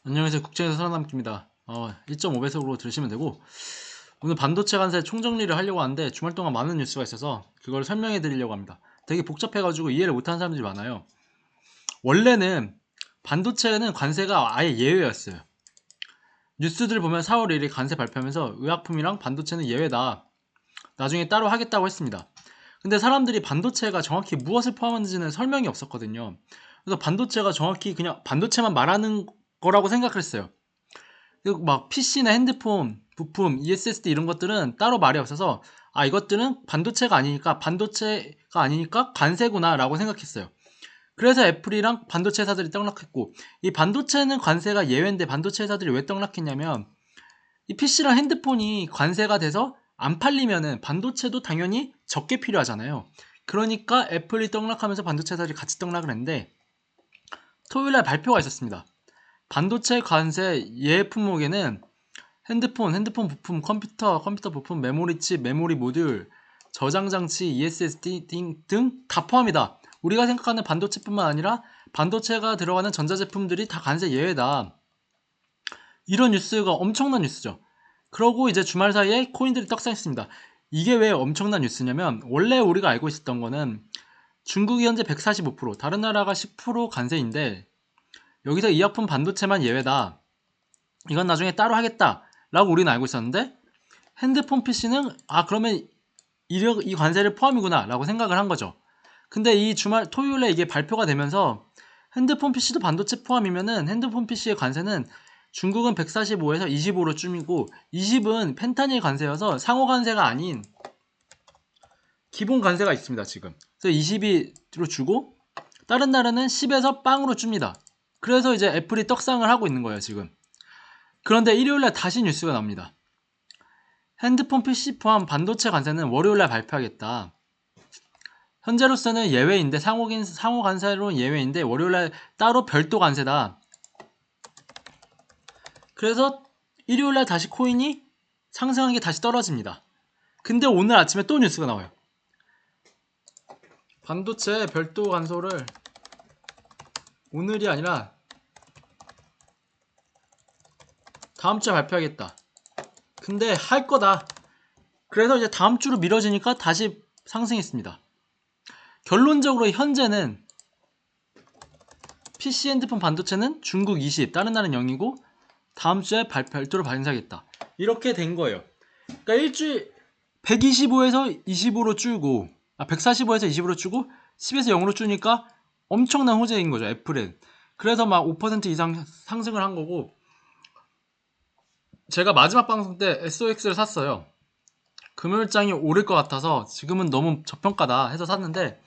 안녕하세요. 국정에서 살아남기입니다. 1.5배속으로 들으시면 되고, 오늘 반도체 관세 총정리를 하려고 하는데 주말 동안 많은 뉴스가 있어서 그걸 설명해 드리려고 합니다. 되게 복잡해가지고 이해를 못하는 사람들이 많아요. 원래는 반도체는 관세가 아예 예외였어요. 뉴스들 보면 4월 1일 관세 발표하면서 의약품이랑 반도체는 예외다. 나중에 따로 하겠다고 했습니다. 근데 사람들이 반도체가 정확히 무엇을 포함하는지는 설명이 없었거든요. 그래서 반도체가 정확히 그냥 반도체만 말하는 거라고 생각했어요. 그리고 막 PC나 핸드폰 부품, ESSD 이런 것들은 따로 말이 없어서 이것들은 반도체가 아니니까 관세구나 라고 생각했어요. 그래서 애플이랑 반도체 회사들이 떡락했고, 이 반도체는 관세가 예외인데 반도체 회사들이 왜 떡락했냐면, 이 PC랑 핸드폰이 관세가 돼서 안 팔리면은 반도체도 당연히 적게 필요하잖아요. 그러니까 애플이 떡락하면서 반도체 회사들이 같이 떡락을 했는데, 토요일날 발표가 있었습니다. 반도체 관세 예외 품목에는 핸드폰 부품, 컴퓨터 부품, 메모리 칩, 메모리 모듈, 저장 장치, ESSD 등 다 포함이다. 우리가 생각하는 반도체뿐만 아니라 반도체가 들어가는 전자제품들이 다 관세 예외다. 이런 뉴스가 엄청난 뉴스죠. 그러고 이제 주말 사이에 코인들이 떡상했습니다. 이게 왜 엄청난 뉴스냐면, 원래 우리가 알고 있었던 거는 중국이 현재 145%, 다른 나라가 10% 관세인데, 여기서 이약품 반도체만 예외다. 이건 나중에 따로 하겠다 라고 우리는 알고 있었는데, 핸드폰 PC는 그러면 이 관세를 포함이구나 라고 생각을 한 거죠. 근데 이 주말 토요일에 이게 발표가 되면서 핸드폰 PC도 반도체 포함이면은 핸드폰 PC의 관세는 중국은 145에서 25로 줄이고, 20은 펜타닐 관세여서 상호 관세가 아닌 기본 관세가 있습니다 지금. 그래서 22로 주고, 다른 나라는 10에서 빵으로 줍니다. 그래서 이제 애플이 떡상을 하고 있는 거예요 지금. 그런데 일요일날 다시 뉴스가 나옵니다. 핸드폰 PC 포함 반도체 관세는 월요일날 발표하겠다. 현재로서는 예외인데, 상호 관세로 예외인데 월요일날 따로 별도 관세다. 그래서 일요일날 다시 코인이 상승한 게 다시 떨어집니다. 근데 오늘 아침에 또 뉴스가 나와요. 반도체 별도 관소를 오늘이 아니라 다음 주에 발표하겠다. 근데 할 거다. 그래서 이제 다음 주로 미뤄지니까 다시 상승했습니다. 결론적으로 현재는 PC 핸드폰 반도체는 중국 20, 다른 나라는 0이고 다음 주에 별도로 발표하겠다. 이렇게 된 거예요. 그러니까 일주일 125에서 25로 줄고 145에서 20으로 줄고 10에서 0으로 줄니까 엄청난 호재인 거죠, 애플은. 그래서 막 5% 이상 상승을 한 거고, 제가 마지막 방송 때 SOX를 샀어요. 금요일장이 오를 것 같아서 지금은 너무 저평가다 해서 샀는데,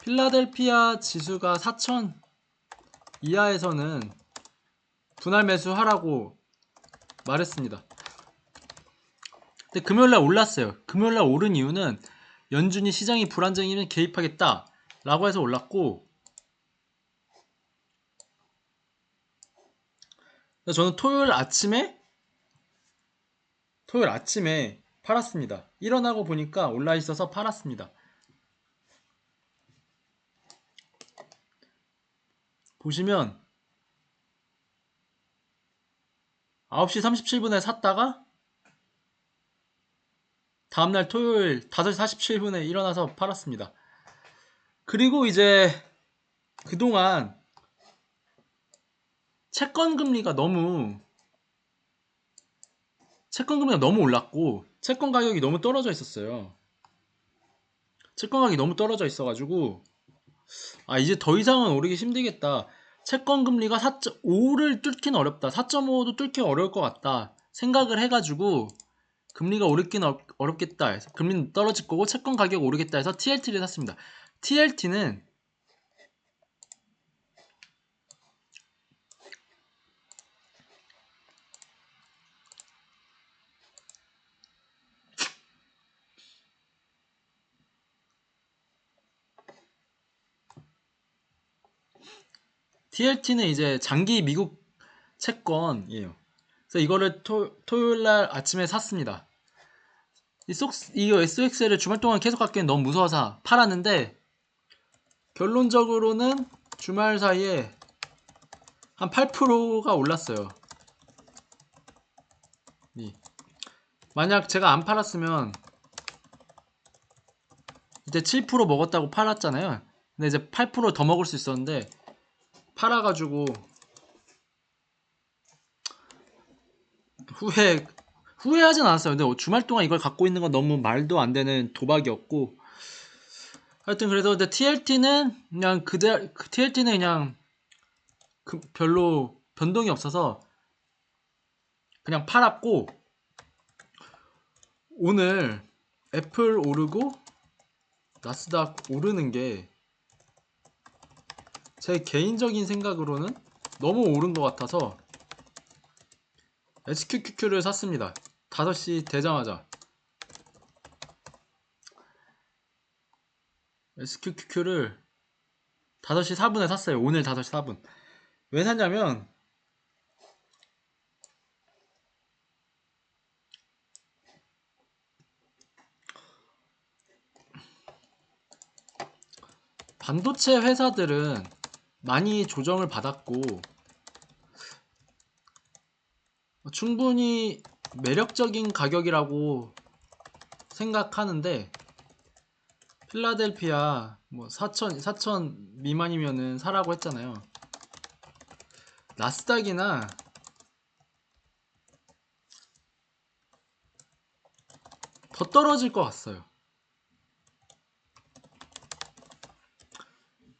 필라델피아 지수가 4,000 이하에서는 분할 매수하라고 말했습니다. 근데 금요일날 올랐어요. 금요일날 오른 이유는 연준이 시장이 불안정이면 개입하겠다 라고 해서 올랐고, 저는 토요일 아침에 팔았습니다. 일어나고 보니까 올라 있어서 팔았습니다. 보시면 9시 37분에 샀다가 다음날 토요일 5시 47분에 일어나서 팔았습니다. 그리고 이제 그동안 채권 금리가 너무 올랐고 채권 가격이 너무 떨어져 있었어요. 채권 가격이 너무 떨어져 있어가지고 이제 더 이상은 오르기 힘들겠다. 채권 금리가 4.5를 뚫기는 어렵다. 4.5도 뚫기 어려울 것 같다 생각을 해가지고, 금리가 오르긴 어렵겠다 해서, 금리는 떨어질 거고 채권 가격 오르겠다 해서 TLT를 샀습니다. TLT는 이제 장기 미국 채권이에요. 그래서 이거를 토요일날 아침에 샀습니다. 이거 SXL을 주말 동안 계속 갖기엔 너무 무서워서 팔았는데, 결론적으로는 주말 사이에 한 8%가 올랐어요. 만약 제가 안 팔았으면 이때 7% 먹었다고 팔았잖아요. 근데 이제 8% 더 먹을 수 있었는데 팔아가지고 후회하진 않았어요. 근데 주말 동안 이걸 갖고 있는 건 너무 말도 안 되는 도박이었고, 하여튼 그래서 근데 TLT는 그냥 TLT는 그냥 별로 변동이 없어서 그냥 팔았고, 오늘 애플 오르고 나스닥 오르는 게 제 개인적인 생각으로는 너무 오른 것 같아서 SQQQ를 샀습니다. 5시 되자마자 SQQQ를 5시 4분에 샀어요. 오늘 5시 4분. 왜 샀냐면 반도체 회사들은 많이 조정을 받았고 충분히 매력적인 가격이라고 생각하는데, 필라델피아 뭐 4천 미만이면은 사라고 했잖아요. 나스닥이나 더 떨어질 것 같아요.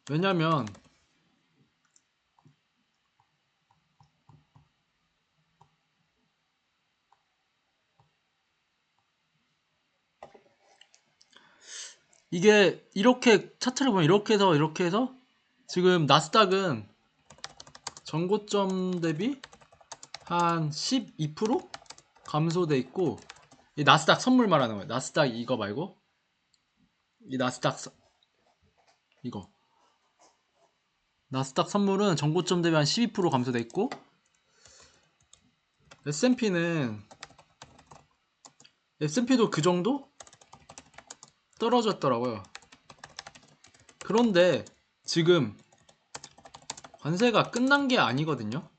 왜냐면 이게 이렇게 차트를 보면 이렇게 해서 지금 나스닥은 전고점 대비 한 12% 감소돼 있고, 이 나스닥 선물 말하는 거예요. 나스닥 이거 말고 이 이거 나스닥 선물은 전고점 대비 한 12% 감소돼 있고, S&P는 S&P도 그 정도 떨어졌더라고요. 그런데 지금 관세가 끝난 게 아니거든요.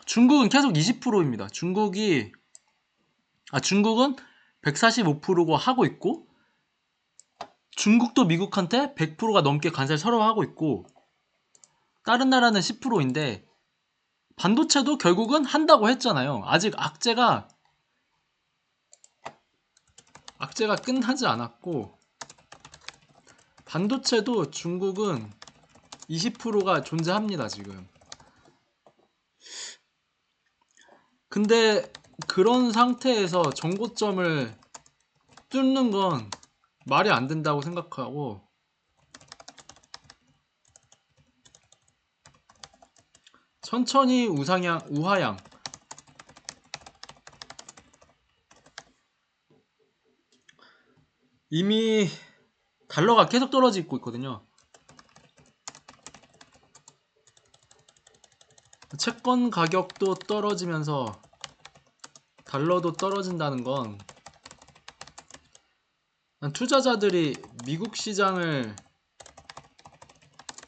중국은 계속 20%입니다. 중국은 145%고 하고 있고, 중국도 미국한테 100%가 넘게 관세를 서로 하고 있고, 다른 나라는 10%인데 반도체도 결국은 한다고 했잖아요. 아직 악재가 끝나지 않았고, 반도체도 중국은 20%가 존재합니다, 지금. 근데 그런 상태에서 정고점을 뚫는 건 말이 안 된다고 생각하고, 천천히 우하향 이미 달러가 계속 떨어지고 있거든요. 채권 가격도 떨어지면서 달러도 떨어진다는 건 투자자들이 미국 시장을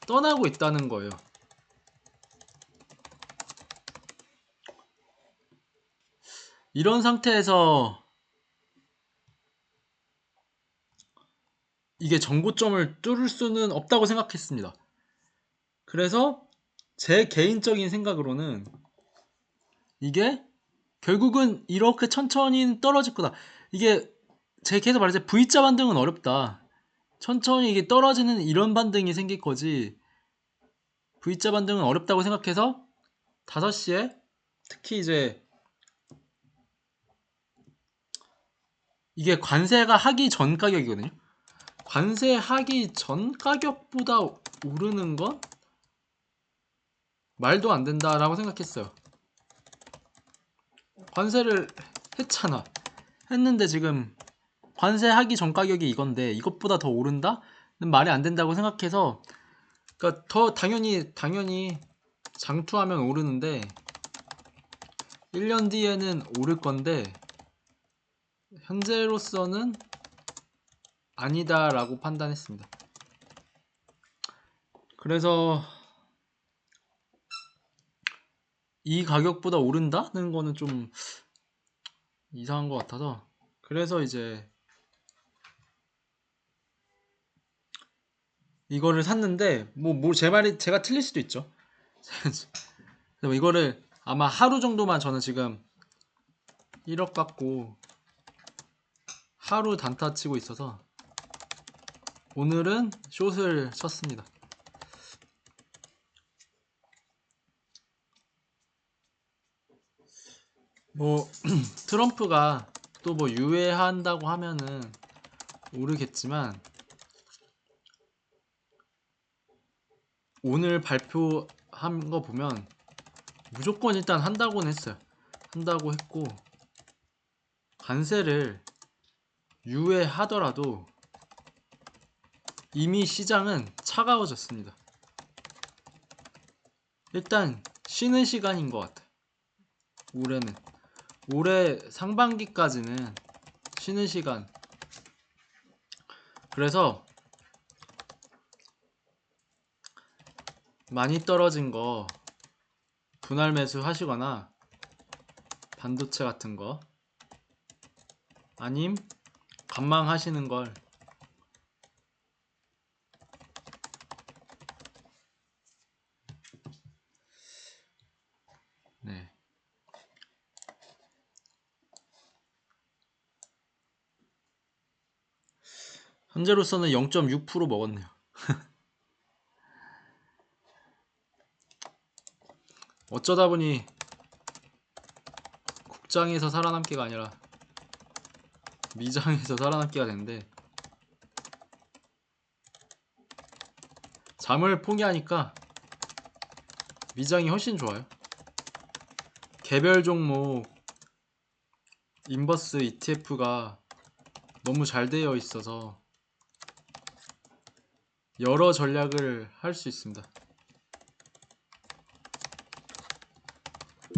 떠나고 있다는 거예요. 이런 상태에서 이게 정고점을 뚫을 수는 없다고 생각했습니다. 그래서 제 개인적인 생각으로는 이게 결국은 이렇게 천천히 떨어질 거다. 이게 제가 계속 말했죠. V자 반등은 어렵다. 천천히 이게 떨어지는 이런 반등이 생길 거지, V자 반등은 어렵다고 생각해서 5시에 특히 이제 이게 관세가 하기 전 가격이거든요. 관세하기 전 가격보다 오르는 건 말도 안 된다라고 생각했어요. 관세를 했잖아. 했는데 지금 관세하기 전 가격이 이건데 이것보다 더 오른다? 는 말이 안 된다고 생각해서, 그러니까 더 당연히 장투하면 오르는데 1년 뒤에는 오를 건데 현재로서는 아니다라고 판단했습니다. 그래서 이 가격보다 오른다는 거는 좀 이상한 것 같아서, 그래서 이제 이거를 샀는데, 제 말이 제가 틀릴 수도 있죠. 그래서 이거를 아마 하루 정도만, 저는 지금 1억 갖고 하루 단타 치고 있어서 오늘은 숏을 쳤습니다. 뭐 트럼프가 또 뭐 유예한다고 하면은 모르겠지만, 오늘 발표한 거 보면 무조건 일단 한다고는 했어요. 한다고 했고, 관세를 유예하더라도 이미 시장은 차가워졌습니다. 일단 쉬는 시간인 것 같아요. 올해 상반기까지는 쉬는 시간. 그래서 많이 떨어진 거 분할 매수 하시거나, 반도체 같은 거 아님 관망하시는 걸, 네. 현재로서는 0.6% 먹었네요. 어쩌다 보니 국장에서 살아남기가 아니라 미장에서 살아남기가 됐는데, 잠을 포기하니까 미장이 훨씬 좋아요. 개별 종목 인버스 ETF가 너무 잘 되어 있어서 여러 전략을 할 수 있습니다.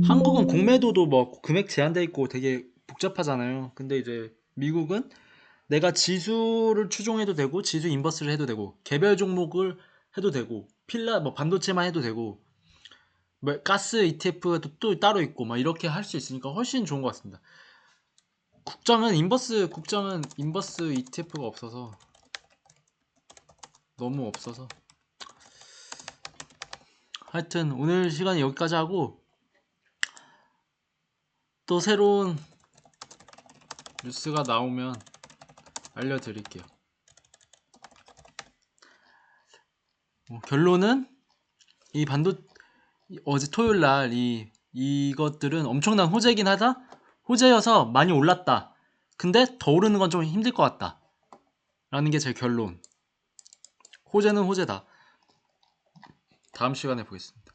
한국은 공매도도 뭐 금액 제한돼 있고 되게 복잡하잖아요. 근데 이제 미국은 내가 지수를 추종해도 되고, 지수 인버스를 해도 되고, 개별 종목을 해도 되고, 뭐 반도체만 해도 되고, 뭐 가스 ETF가 또 따로 있고, 막 이렇게 할 수 있으니까 훨씬 좋은 것 같습니다. 국장은 인버스 ETF가 없어서, 너무 없어서. 하여튼 오늘 시간은 여기까지 하고, 또 새로운 뉴스가 나오면 알려드릴게요. 결론은 어제 토요일날 이것들은 엄청난 호재긴 하다. 호재여서 많이 올랐다. 근데 더 오르는 건 좀 힘들 것 같다 라는 게 제 결론. 호재는 호재다. 다음 시간에 보겠습니다.